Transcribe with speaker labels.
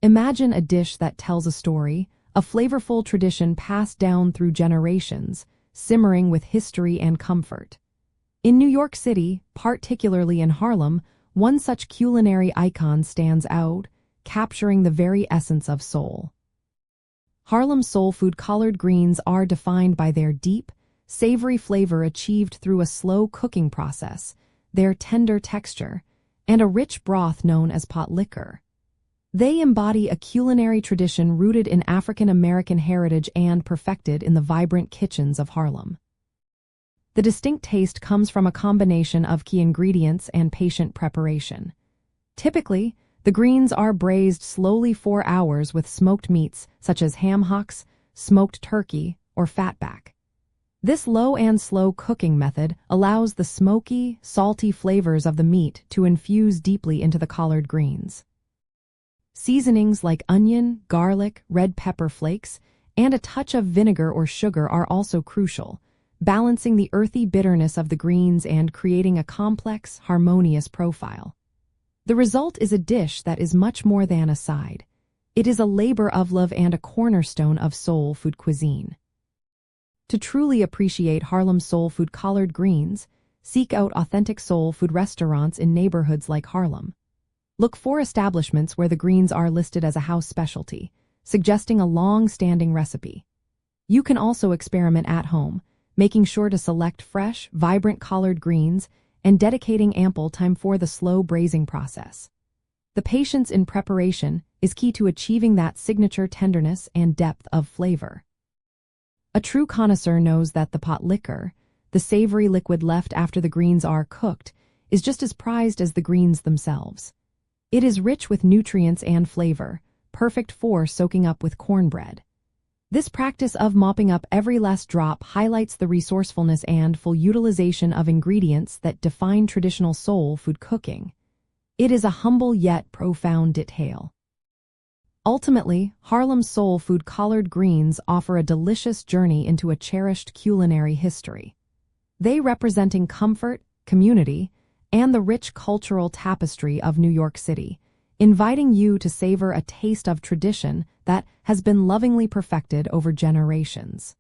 Speaker 1: Imagine a dish that tells a story, a flavorful tradition passed down through generations, simmering with history and comfort. In New York City, particularly in Harlem, one such culinary icon stands out, capturing the very essence of soul. Harlem soul food collard greens are defined by their deep, savory flavor achieved through a slow cooking process, their tender texture, and a rich broth known as pot liquor. They embody a culinary tradition rooted in African American heritage and perfected in the vibrant kitchens of Harlem. The distinct taste comes from a combination of key ingredients and patient preparation. Typically, the greens are braised slowly for hours with smoked meats such as ham hocks, smoked turkey, or fatback. This low and slow cooking method allows the smoky, salty flavors of the meat to infuse deeply into the collard greens. Seasonings like onion, garlic, red pepper flakes, and a touch of vinegar or sugar are also crucial, balancing the earthy bitterness of the greens and creating a complex, harmonious profile. The result is a dish that is much more than a side. It is a labor of love and a cornerstone of soul food cuisine. To truly appreciate Harlem soul food collard greens, seek out authentic soul food restaurants in neighborhoods like Harlem. Look for establishments where the greens are listed as a house specialty, suggesting a long-standing recipe. You can also experiment at home, making sure to select fresh, vibrant collard greens and dedicating ample time for the slow braising process. The patience in preparation is key to achieving that signature tenderness and depth of flavor. A true connoisseur knows that the pot liquor, the savory liquid left after the greens are cooked, is just as prized as the greens themselves. It is rich with nutrients and flavor, perfect for soaking up with cornbread. This practice of mopping up every last drop highlights the resourcefulness and full utilization of ingredients that define traditional soul food cooking. It is a humble yet profound detail. Ultimately, Harlem soul food collard greens offer a delicious journey into a cherished culinary history. They representing comfort, community, and the rich cultural tapestry of New York City, inviting you to savor a taste of tradition that has been lovingly perfected over generations.